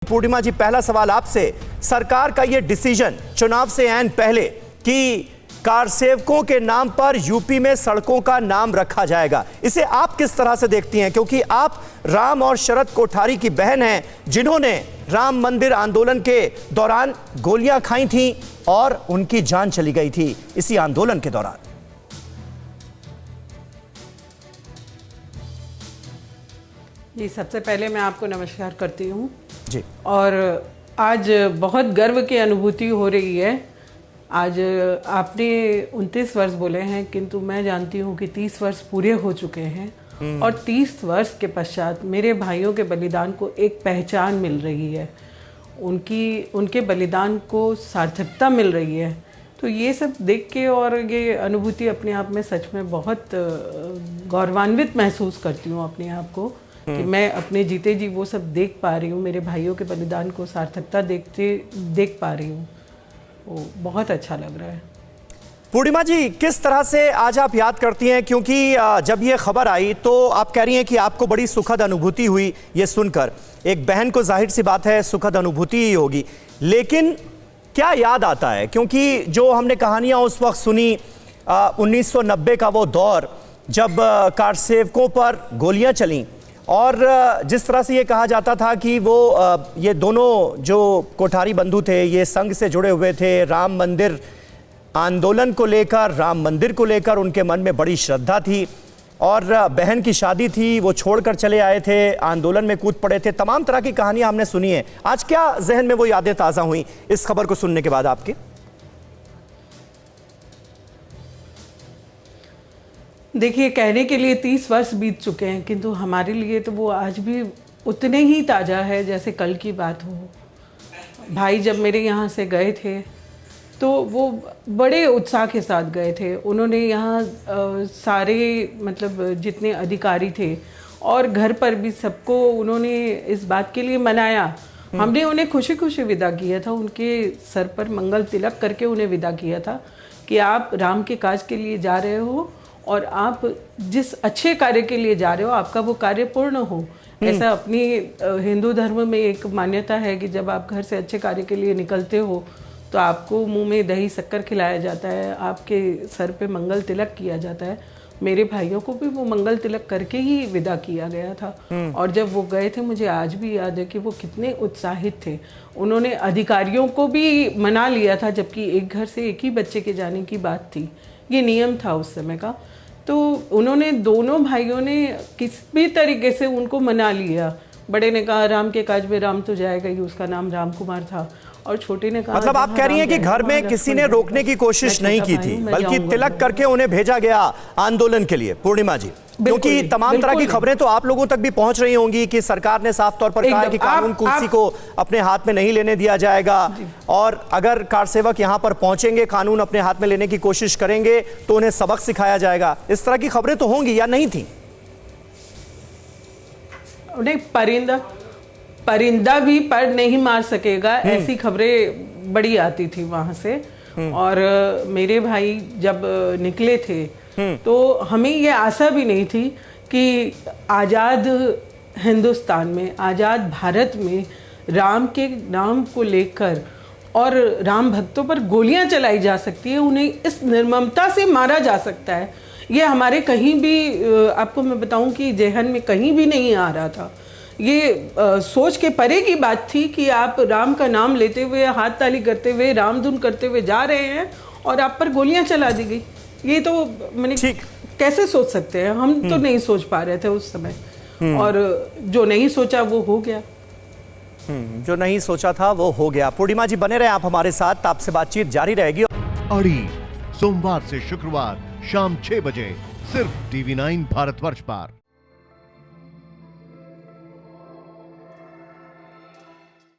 पूर्णिमा जी, पहला सवाल आपसे। सरकार का यह डिसीजन चुनाव से ऐन पहले कि कारसेवकों के नाम पर यूपी में सड़कों का नाम रखा जाएगा, इसे आप किस तरह से देखती हैं? क्योंकि आप राम और शरद कोठारी की बहन हैं, जिन्होंने राम मंदिर आंदोलन के दौरान गोलियां खाई थीं और उनकी जान चली गई थी इसी आंदोलन के दौरान। जी, सबसे पहले मैं आपको नमस्कार करती हूँ जी। और आज बहुत गर्व की अनुभूति हो रही है। आज आपने 29 वर्ष बोले हैं, किंतु मैं जानती हूँ कि 30 वर्ष पूरे हो चुके हैं और 30 वर्ष के पश्चात मेरे भाइयों के बलिदान को एक पहचान मिल रही है, उनके बलिदान को सार्थकता मिल रही है। तो ये सब देख के और ये अनुभूति अपने आप में सच में बहुत गौरवान्वित महसूस करती हूँ अपने आप को कि मैं अपने जीते जी वो सब देख पा रही हूँ, मेरे भाइयों के बलिदान को सार्थकता देख पा रही हूँ। वो बहुत अच्छा लग रहा है। पूर्णिमा जी, किस तरह से आज आप याद करती हैं? क्योंकि जब ये खबर आई तो आप कह रही हैं कि आपको बड़ी सुखद अनुभूति हुई ये सुनकर। एक बहन को जाहिर सी बात है सुखद अनुभूति ही होगी, लेकिन क्या याद आता है? क्योंकि जो हमने कहानियां उस वक्त सुनी 1990 का वो दौर जब कारसेवकों पर गोलियां चलीं और जिस तरह से ये कहा जाता था कि वो ये दोनों जो कोठारी बंधु थे ये संघ से जुड़े हुए थे, राम मंदिर आंदोलन को लेकर, राम मंदिर को लेकर उनके मन में बड़ी श्रद्धा थी और बहन की शादी थी, वो छोड़कर चले आए थे, आंदोलन में कूद पड़े थे। तमाम तरह की कहानियां हमने सुनी है। आज क्या जहन में वो यादें ताज़ा हुई इस खबर को सुनने के बाद आपके? देखिए, कहने के लिए 30 वर्ष बीत चुके हैं, किंतु हमारे लिए तो वो आज भी उतने ही ताज़ा है जैसे कल की बात हो। भाई जब मेरे यहाँ से गए थे तो वो बड़े उत्साह के साथ गए थे। उन्होंने यहाँ सारे मतलब जितने अधिकारी थे और घर पर भी सबको उन्होंने इस बात के लिए मनाया। हमने उन्हें खुशी खुशी विदा किया था, उनके सर पर मंगल तिलक करके उन्हें विदा किया था कि आप राम के काज के लिए जा रहे हो और आप जिस अच्छे कार्य के लिए जा रहे हो आपका वो कार्य पूर्ण हो। ऐसा अपनी हिंदू धर्म में एक मान्यता है कि जब आप घर से अच्छे कार्य के लिए निकलते हो तो आपको मुंह में दही शक्कर खिलाया जाता है, आपके सर पे मंगल तिलक किया जाता है। मेरे भाइयों को भी वो मंगल तिलक करके ही विदा किया गया था और जब वो गए थे मुझे आज भी याद है कि वो कितने उत्साहित थे। उन्होंने अधिकारियों को भी मना लिया था, जबकि एक घर से एक ही बच्चे के जाने की बात थी, ये नियम था उस समय का। तो उन्होंने दोनों भाइयों ने किस भी तरीके से उनको मना लिया। बड़े ने कहा राम के काज में राम तो जाएगा ही, उसका नाम राम कुमार था, और छोटे ने कहा मतलब आप कह रही हैं कि घर में किसी ने रोकने की कोशिश नहीं की थी, बल्कि तिलक करके उन्हें भेजा गया आंदोलन के लिए। पूर्णिमा जी, क्योंकि तमाम तरह की खबरें तो आप लोगों तक भी पहुंच रही होंगी कि सरकार ने साफ तौर पर कहा है कि कानून कुर्सी को अपने हाथ में नहीं लेने दिया जाएगा और अगर कारसेवक यहां पर पहुंचेंगे, कानून अपने हाथ में लेने की कोशिश करेंगे तो उन्हें सबक सिखाया जाएगा। इस तरह की खबरें तो होंगी या नहीं थी? परिंदा भी पर नहीं मार सकेगा, ऐसी खबरें बड़ी आती थी वहां से। और मेरे भाई जब निकले थे तो हमें ये आशा भी नहीं थी कि आज़ाद हिंदुस्तान में, आज़ाद भारत में राम के नाम को लेकर और राम भक्तों पर गोलियां चलाई जा सकती है, उन्हें इस निर्ममता से मारा जा सकता है। ये हमारे कहीं भी, आपको मैं बताऊं कि जेहन में कहीं भी नहीं आ रहा था। ये सोच के परे की बात थी कि आप राम का नाम लेते हुए, हाथ ताली करते हुए, रामधुन करते हुए जा रहे हैं और आप पर गोलियां चला दी गई। ये तो मैंने कैसे सोच सकते हैं? हम तो नहीं सोच पा रहे थे उस समय, और जो नहीं सोचा वो हो गया। जो नहीं सोचा था वो हो गया। पूर्णिमा जी, बने रहे आप हमारे साथ, आपसे बातचीत जारी रहेगी। अड़ी सोमवार से शुक्रवार शाम 6 बजे सिर्फ TV9 भारतवर्ष पर।